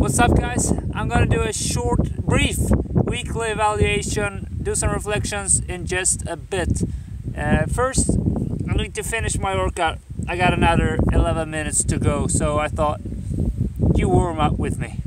What's up, guys? I'm gonna do a short, brief weekly evaluation, do some reflections in just a bit. First, I need to finish my workout. I got another 11 minutes to go, so I thought you warm up with me.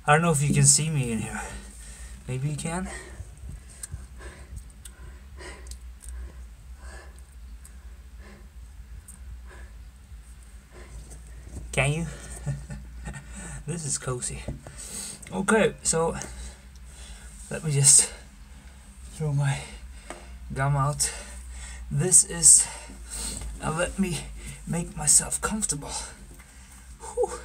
I don't know if you can see me in here. Maybe you can. Can you? This is cozy. Okay, so let me just throw my gum out. This is, let me make myself comfortable. Whew.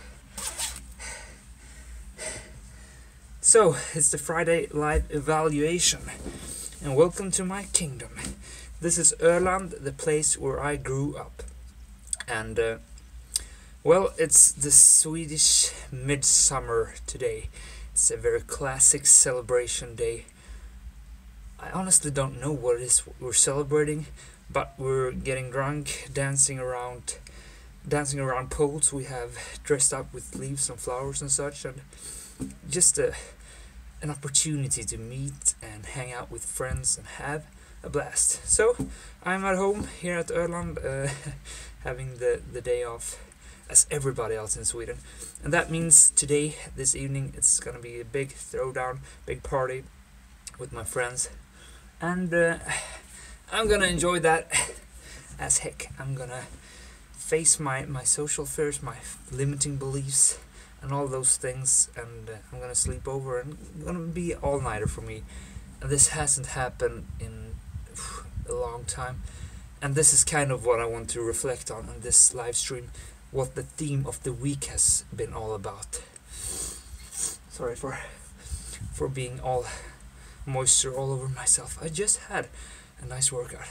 So, it's the Friday live evaluation, and welcome to my kingdom. This is Öland, the place where I grew up. And, well, it's the Swedish midsummer today. It's a very classic celebration day. I honestly don't know what it is we're celebrating, but we're getting drunk, dancing around poles. We have dressed up with leaves and flowers and such, and just an opportunity to meet and hang out with friends and have a blast. So I'm at home here at Öland, having the day off as everybody else in Sweden, and that means today, this evening, it's gonna be a big throwdown, big party with my friends, and I'm gonna enjoy that as heck. I'm gonna face my social fears, my limiting beliefs, and all those things, and I'm gonna sleep over, and it's gonna be all-nighter for me. And this hasn't happened in a long time, and this is kind of what I want to reflect on this live stream, what the theme of the week has been all about. Sorry for being all moisture all over myself. I just had a nice workout.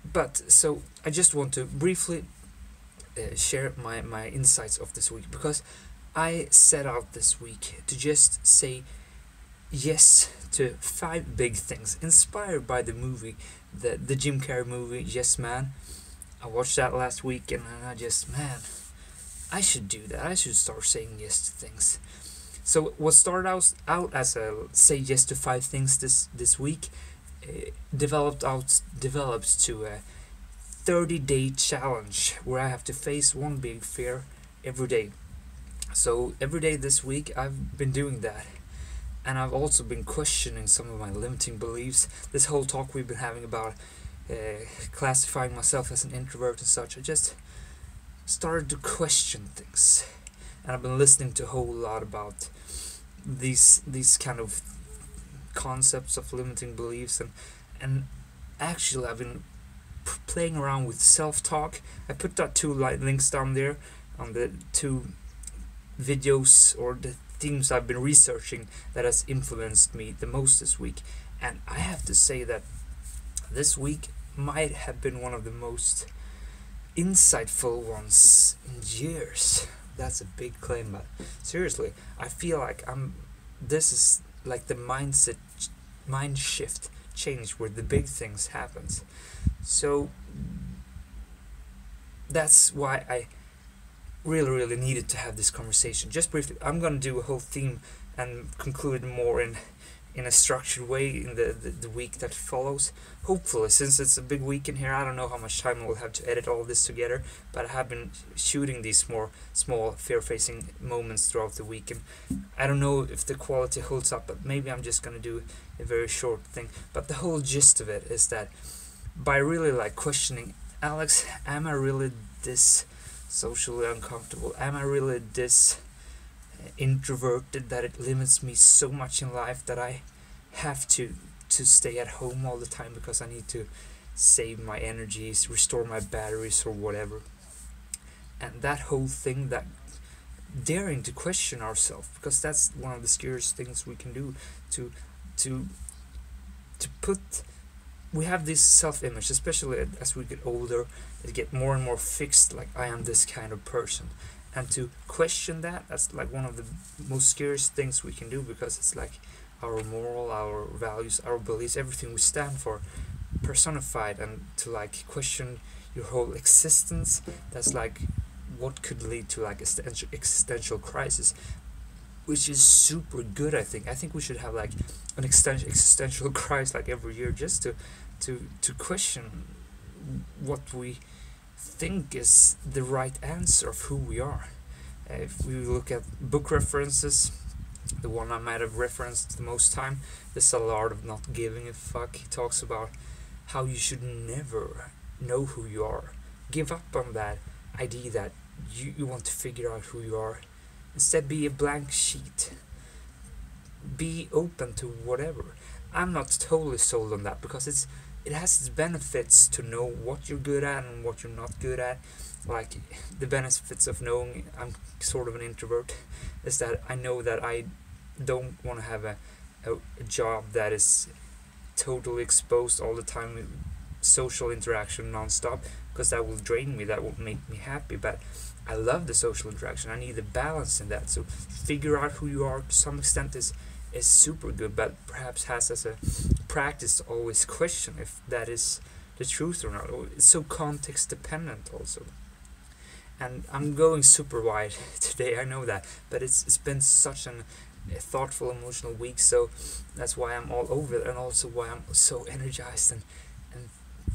But so I just want to briefly share my insights of this week, because I set out this week to just say yes to 5 big things inspired by the movie, the Jim Carrey movie Yes Man. I watched that last week, and I just, man, I should do that. I should start saying yes to things. So what started out as a say yes to 5 things this week developed to a 30-day challenge where I have to face one big fear every day. So every day this week I've been doing that, and I've also been questioning some of my limiting beliefs. This whole talk we've been having about classifying myself as an introvert and such, I just started to question things, and I've been listening to a whole lot about these kind of concepts of limiting beliefs, and actually I've been playing around with self-talk. I put that 2 links down there on the 2 videos or the themes I've been researching that has influenced me the most this week, and I have to say that this week might have been one of the most insightful ones in years. That's a big claim, but seriously, I feel like this is like the mind shift change where the big things happens. So that's why I really needed to have this conversation. Just briefly, I'm gonna do a whole theme and conclude more in a structured way in the week that follows. Hopefully, since it's a big week in here, I don't know how much time we'll have to edit all this together, but I have been shooting these more small fear-facing moments throughout the week, and I don't know if the quality holds up, but maybe I'm just gonna do a very short thing. But the whole gist of it is that by really like questioning, Alex, am I really this socially uncomfortable? Am I really this introverted that it limits me so much in life that I have to stay at home all the time because I need to save my energies, restore my batteries or whatever? And that whole thing, that daring to question ourselves, because that's one of the scariest things we can do, to put, we have this self-image, especially as we get older, it get more and more fixed, like I am this kind of person. And to question that's like one of the most scariest things we can do, because it's like our moral, our values, our beliefs, everything we stand for personified, and to like question your whole existence, that's like what could lead to like existential crisis, which is super good. I think we should have like an existential crisis like every year, just to question what we think is the right answer of who we are. If we look at book references, the one I might have referenced the most time is The Art of Not Giving a Fuck. He talks about how you should never know who you are. Give up on that idea that you want to figure out who you are. Instead, be a blank sheet. Be open to whatever. I'm not totally sold on that because it has its benefits to know what you're good at and what you're not good at. Like the benefits of knowing I'm sort of an introvert is that I know that I don't want to have a job that is totally exposed all the time with social interaction non-stop, because that will drain me, that won't make me happy. But I love the social interaction. I need a balance in that. So figure out who you are to some extent is super good, but perhaps has as a practice to always question if that is the truth or not. It's so context dependent also. And I'm going super wide today, I know that, but it's been such a thoughtful, emotional week, so that's why I'm all over it, and also why I'm so energized and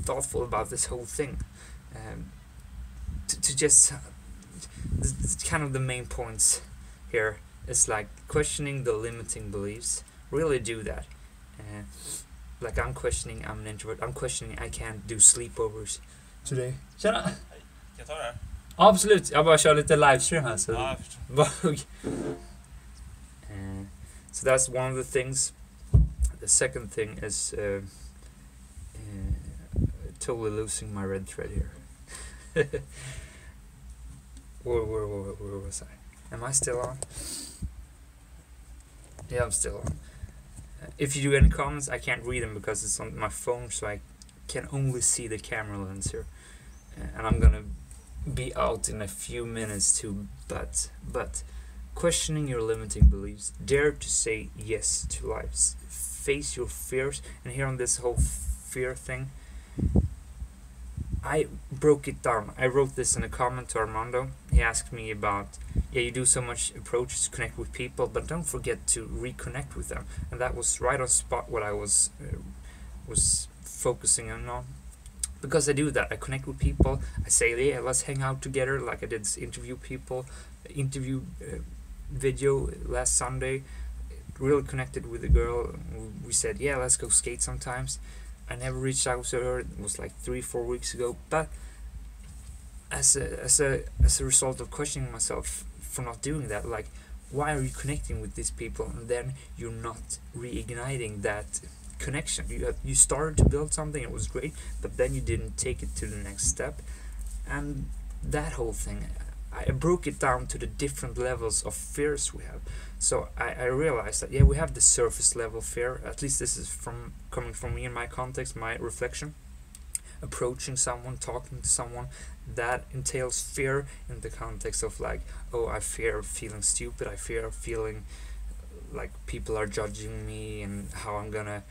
thoughtful about this whole thing. To just kind of the main points here is like questioning the limiting beliefs. Really do that. Like I'm questioning I'm an introvert. I'm questioning I can't do sleepovers today. Tjena! Kan jag ta det här? Absolut, jag bara kör lite livestream här så. Ja, jag förstår. So that's one of the things. The second thing is totally losing my red thread here. Where was I? Am I still on? Yeah, I'm still on. If you do any comments, I can't read them because it's on my phone, so I can only see the camera lens here. And I'm gonna be out in a few minutes too, but questioning your limiting beliefs, dare to say yes to life, face your fears. And here on this whole fear thing, I broke it down. I wrote this in a comment to Armando. He asked me about, yeah, you do so much approaches to connect with people, but don't forget to reconnect with them. And that was right on spot what I was focusing on. Because I do that, I connect with people. I say, yeah, let's hang out together. Like I did this interview video last Sunday. Really connected with a girl. We said, yeah, let's go skate sometimes. I never reached out to her. It was like 3-4 weeks ago. But as a result of questioning myself for not doing that, like, why are you connecting with these people and then you're not reigniting that connection? You started to build something, it was great, but then you didn't take it to the next step. And that whole thing, I broke it down to the different levels of fears we have. So I realized that, yeah, we have the surface level fear. At least this is coming from me in my context, my reflection. Approaching someone, talking to someone, that entails fear in the context of like, oh, I fear feeling stupid, I fear feeling like people are judging me and how I'm gonna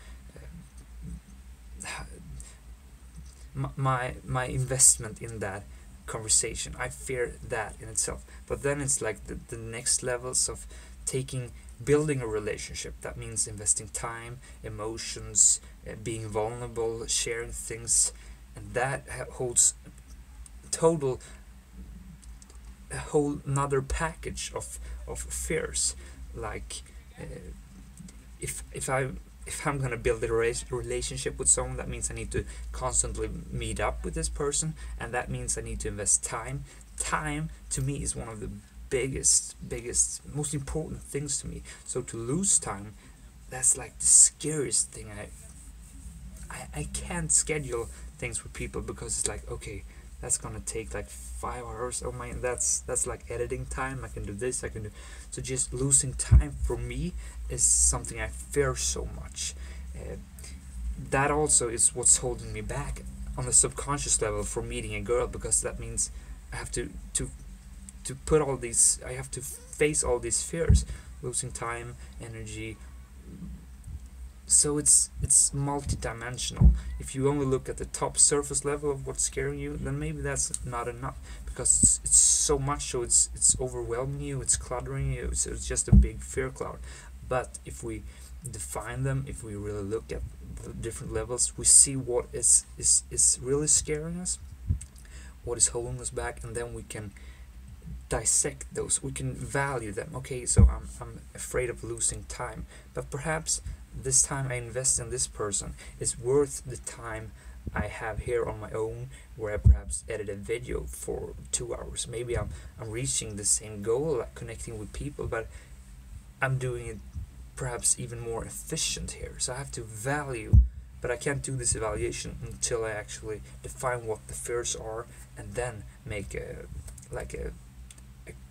my investment in that conversation. I fear that in itself. But then it's like the next levels of building a relationship. That means investing time, emotions, being vulnerable, sharing things, and that holds a whole another package of fears. Like if I'm gonna build a relationship with someone, that means I need to constantly meet up with this person, and that means I need to invest time. Time to me is one of the biggest, most important things to me. So to lose time, that's like the scariest thing. I can't schedule things with people because it's like, okay, that's gonna take like 5 hours. Oh my, that's like editing time. I can do this, I can do. So just losing time for me is something I fear so much. That also is what's holding me back on the subconscious level for meeting a girl, because that means I have to put all these, I have to face all these fears, losing time, energy. So it's multi-dimensional. If you only look at the top surface level of what's scaring you, then maybe that's not enough, because it's so much, so it's overwhelming you, it's cluttering you, so it's just a big fear cloud. But if we define them, if we really look at the different levels, we see what is really scaring us, what is holding us back, and then we can dissect those. We can value them. Okay, so I'm afraid of losing time, but perhaps this time I invest in this person is worth the time I have here on my own, where I perhaps edit a video for 2 hours. Maybe I'm reaching the same goal, like connecting with people, but I'm doing it perhaps even more efficient here. So I have to value, but I can't do this evaluation until I actually define what the fears are, and then make a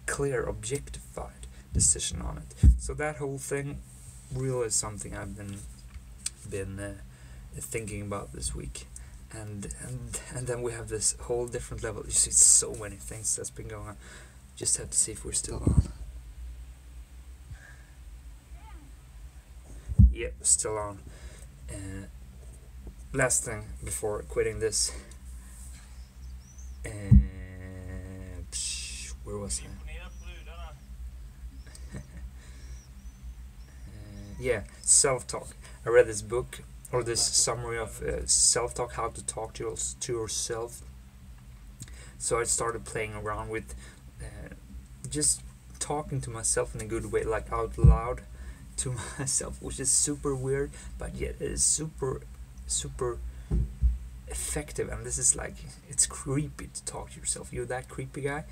clear, objectified decision on it. So that whole thing really is something I've been thinking about this week. And then we have this whole different level. You see so many things that's been going on. Just have to see if we're still on. Yep, still on. Last thing before quitting this. Where was I? Yeah, self-talk. I read this book, or this summary of self-talk, how to talk to yourself. So I started playing around with just talking to myself in a good way, like out loud to myself, which is super weird, but yet it is super effective. And this is like, it's creepy to talk to yourself. You're that creepy guy.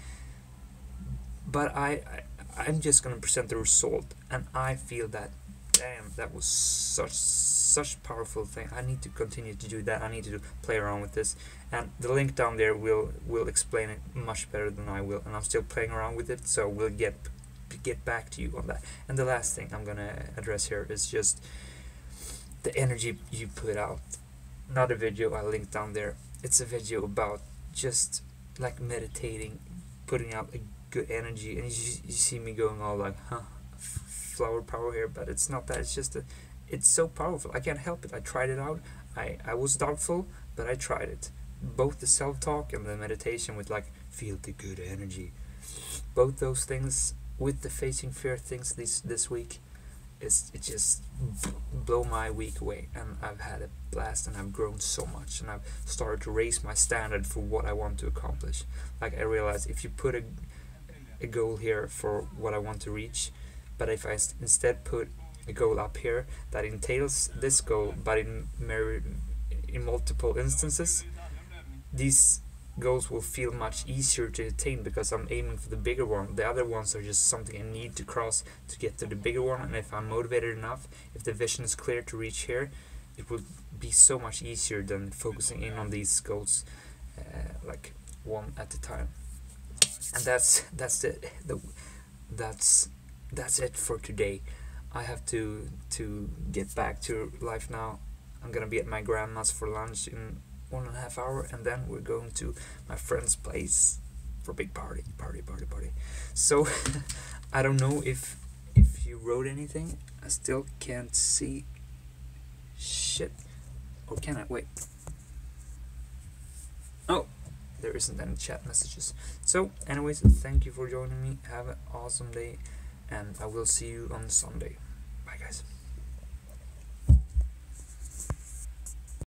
But I'm just gonna present the result, and I feel that, damn, that was such powerful thing. I need to continue to do that. I need to play around with this, and the link down there will explain it much better than I will, and I'm still playing around with it, so we'll get back to you on that. And the last thing I'm gonna address here is just the energy you put out. Not a video I linked down there. It's a video about just like meditating, putting out a good energy, and you see me going all like, flower power here, but it's not that. It's just it's so powerful. I can't help it. I tried it out. I was doubtful, but I tried it. Both the self-talk and the meditation with like, feel the good energy. Both those things with the facing fear things this week, it just blow my week away, and I've had a blast, and I've grown so much, and I've started to raise my standard for what I want to accomplish. Like I realized, if you put a goal here for what I want to reach, but if I instead put a goal up here that entails this goal, but in multiple instances, these goals will feel much easier to attain, because I'm aiming for the bigger one. The other ones are just something I need to cross to get to the bigger one, and if I'm motivated enough, if the vision is clear to reach here, it will be so much easier than focusing in on these goals like one at a time. And that's it for today. I have to get back to life now. I'm gonna be at my grandma's for lunch in 1.5 hours, and then we're going to my friend's place for a big party. So I don't know if you wrote anything. I still can't see shit. Or can I? Wait. Oh, there isn't any chat messages. So anyways, thank you for joining me. Have an awesome day, and I will see you on Sunday. Bye guys.